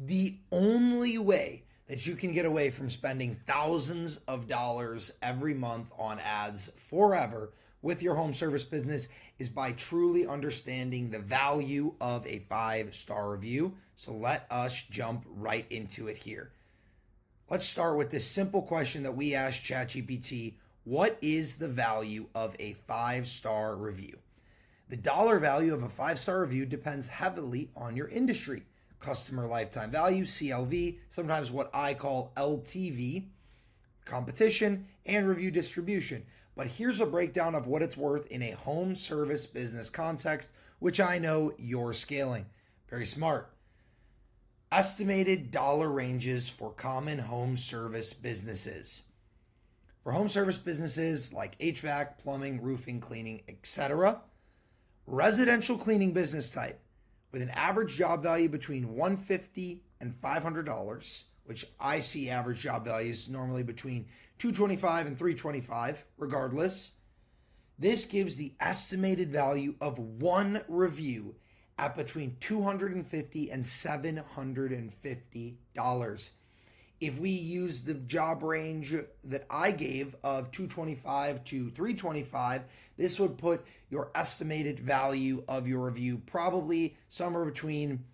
The only way that you can get away from spending thousands of dollars every month on ads forever with your home service business is by truly understanding the value of a 5-star review. So let us jump right into it here. Let's start with this simple question that we asked ChatGPT. What is the value of a 5-star review? The dollar value of a 5-star review depends heavily on your industry. Customer lifetime value, CLV, sometimes what I call LTV, competition, and review distribution. But here's a breakdown of what it's worth in a home service business context, which I know you're scaling. Very smart. Estimated dollar ranges for common home service businesses. For home service businesses like HVAC, plumbing, roofing, cleaning, etc., residential cleaning business type with an average job value between $150 and $500, which I see average job values normally between $225 and $325, regardless. This gives the estimated value of one review at between $250 and $750. If we use the job range that I gave of $225 to $325, this would put your estimated value of your review probably somewhere between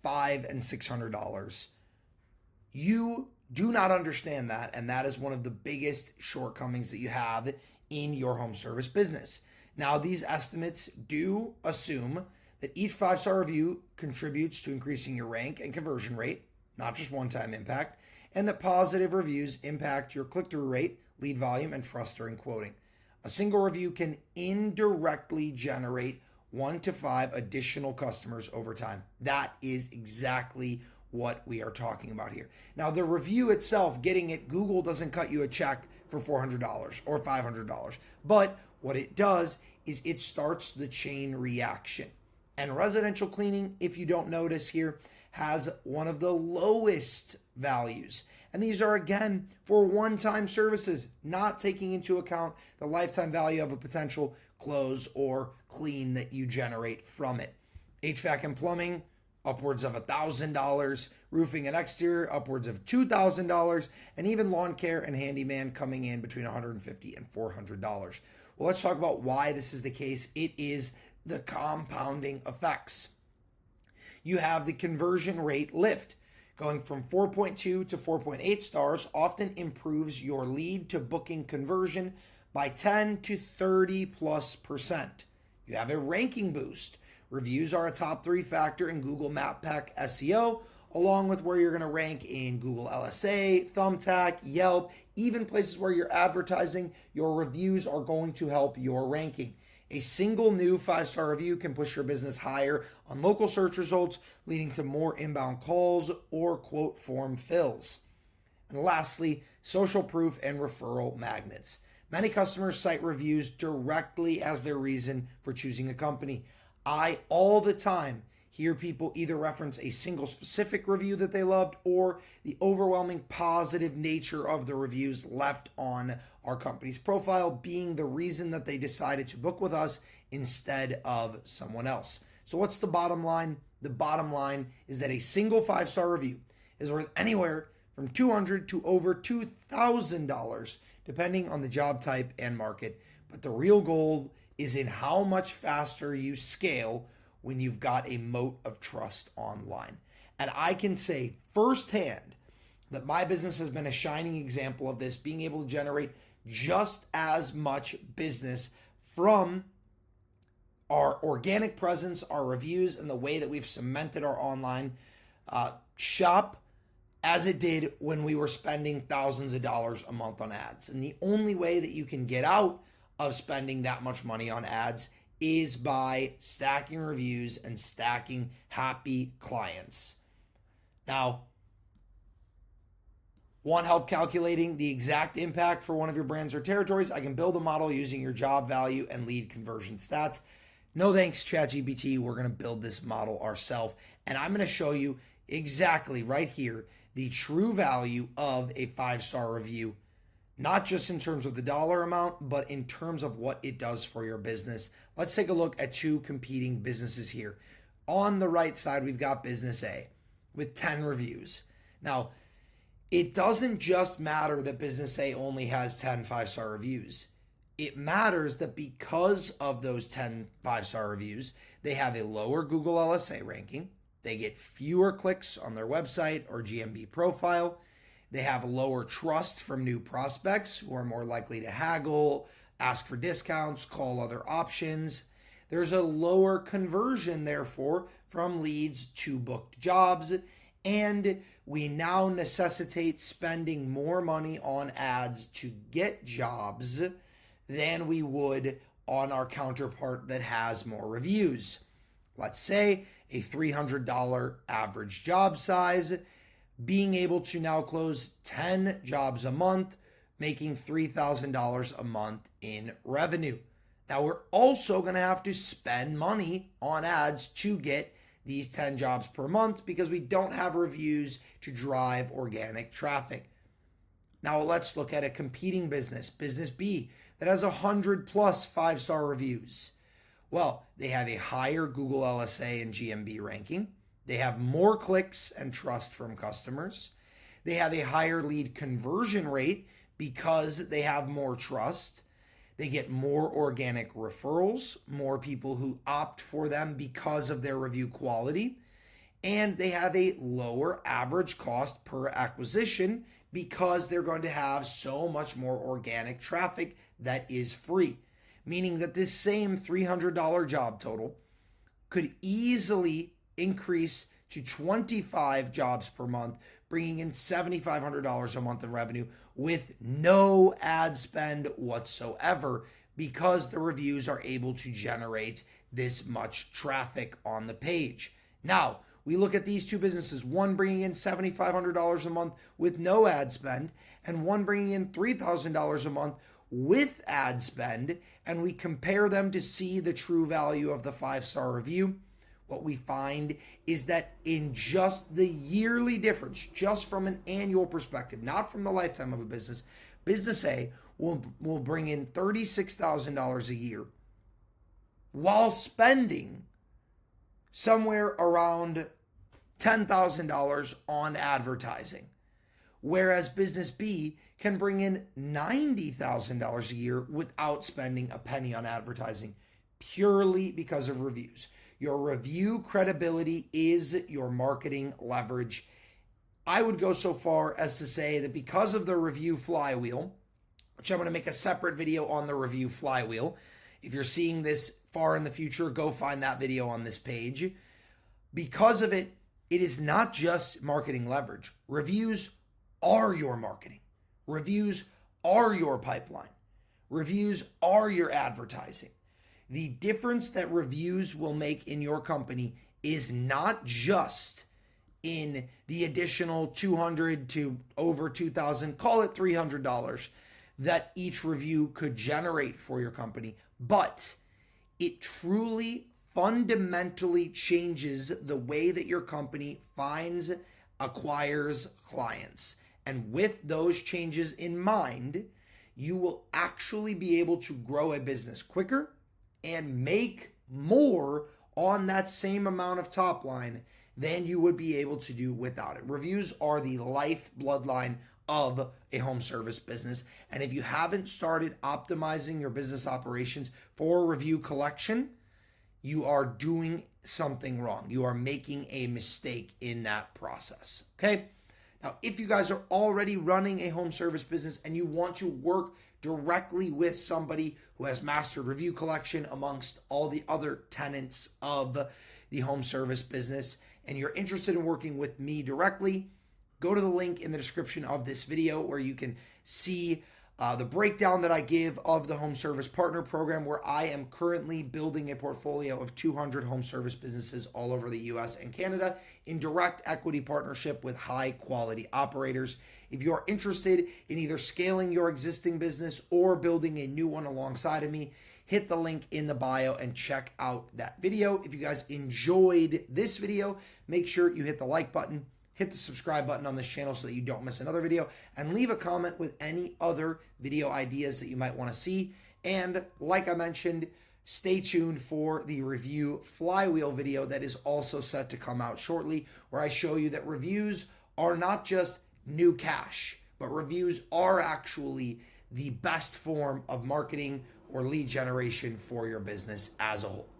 $500 and $600. You do not understand that, and that is one of the biggest shortcomings that you have in your home service business. Now, these estimates do assume that each 5-star review contributes to increasing your rank and conversion rate, not just one-time impact, and that positive reviews impact your click-through rate, lead volume, and trust during quoting. A single review can indirectly generate 1 to 5 additional customers over time. That is exactly what we are talking about here. Now, the review itself, getting it, Google doesn't cut you a check for $400 or $500. But what it does is it starts the chain reaction. And residential cleaning, if you don't notice here, has one of the lowest values. And these are, again, for one-time services, not taking into account the lifetime value of a potential close or clean that you generate from it. HVAC and plumbing, upwards of $1,000. Roofing and exterior, upwards of $2,000. And even lawn care and handyman coming in between $150 and $400. Well, let's talk about why this is the case. It is the compounding effects. You have the conversion rate lift. Going from 4.2 to 4.8 stars often improves your lead to booking conversion by 10 to 30+%. You have a ranking boost. Reviews are a top 3 factor in Google MapPack SEO, along with where you're going to rank in Google LSA, Thumbtack, Yelp, even places where you're advertising. Your reviews are going to help your ranking. A single new 5-star review can push your business higher on local search results, leading to more inbound calls or quote form fills. And lastly, social proof and referral magnets. Many customers cite reviews directly as their reason for choosing a company. I all the time hear people either reference a single specific review that they loved or the overwhelming positive nature of the reviews left on our company's profile being the reason that they decided to book with us instead of someone else. So what's the bottom line? The bottom line is that a single 5-star review is worth anywhere from $200 to over $2,000 depending on the job type and market. But the real goal is in how much faster you scale when you've got a moat of trust online. And I can say firsthand that my business has been a shining example of this, being able to generate just as much business from our organic presence, our reviews, and the way that we've cemented our online shop as it did when we were spending thousands of dollars a month on ads. And the only way that you can get out of spending that much money on ads is by stacking reviews and stacking happy clients. Now, want help calculating the exact impact for one of your brands or territories? I can build a model using your job value and lead conversion stats. No thanks, ChatGPT. We're going to build this model ourselves, and I'm going to show you exactly right here the true value of a 5-star review, not just in terms of the dollar amount, but in terms of what it does for your business. Let's take a look at 2 competing businesses here. On the right side, we've got business A. with 10 reviews. Now, it doesn't just matter that business A only has 10 5-star reviews. It matters that because of those 10 5-star reviews, they have a lower Google LSA ranking. They get fewer clicks on their website or GMB profile. They have lower trust from new prospects who are more likely to haggle, ask for discounts, call other options. There's a lower conversion, therefore, from leads to booked jobs. And we now necessitate spending more money on ads to get jobs than we would on our counterpart that has more reviews. Let's say a $300 average job size, being able to now close 10 jobs a month, making $3,000 a month in revenue. Now, we're also going to have to spend money on ads to get these 10 jobs per month because we don't have reviews to drive organic traffic. Now, let's look at a competing business, business B, that has 100 plus 5-star reviews. Well, they have a higher Google LSA and GMB ranking. They have more clicks and trust from customers. They have a higher lead conversion rate because they have more trust. They get more organic referrals, more people who opt for them because of their review quality. And they have a lower average cost per acquisition because they're going to have so much more organic traffic that is free. Meaning that this same $300 job total could easily increase to 25 jobs per month, bringing in $7,500 a month in revenue with no ad spend whatsoever because the reviews are able to generate this much traffic on the page. Now, we look at these two businesses, one bringing in $7,500 a month with no ad spend and one bringing in $3,000 a month with ad spend, and we compare them to see the true value of the 5-star review. What we find is that in just the yearly difference, just from an annual perspective, not from the lifetime of a business, business A will bring in $36,000 a year while spending somewhere around $10,000 on advertising. Whereas business B can bring in $90,000 a year without spending a penny on advertising, purely because of reviews. Your review credibility is your marketing leverage. I would go so far as to say that because of the review flywheel, which I'm going to make a separate video on the review flywheel. If you're seeing this far in the future, go find that video on this page. Because of it, it is not just marketing leverage. Reviews are your marketing. Reviews are your pipeline. Reviews are your advertising. The difference that reviews will make in your company is not just in the additional $200 to over $2,000, call it $300 that each review could generate for your company, but it truly fundamentally changes the way that your company finds, acquires clients. And with those changes in mind, you will actually be able to grow a business quicker and make more on that same amount of top line than you would be able to do without it. Reviews are the life bloodline of a home service business. And if you haven't started optimizing your business operations for review collection, you are doing something wrong. You are making a mistake in that process. Okay? Now, if you guys are already running a home service business and you want to work directly with somebody who has mastered review collection amongst all the other tenants of the home service business, and you're interested in working with me directly, go to the link in the description of this video where you can see the breakdown that I give of the Home Service Partner Program, where I am currently building a portfolio of 200 home service businesses all over the US and Canada in direct equity partnership with high quality operators. If you are interested in either scaling your existing business or building a new one alongside of me, hit the link in the bio and check out that video. If you guys enjoyed this video, make sure you hit the like button, hit the subscribe button on this channel so that you don't miss another video, and leave a comment with any other video ideas that you might want to see. And like I mentioned, stay tuned for the review flywheel video that is also set to come out shortly, where I show you that reviews are not just new cash, but reviews are actually the best form of marketing or lead generation for your business as a whole.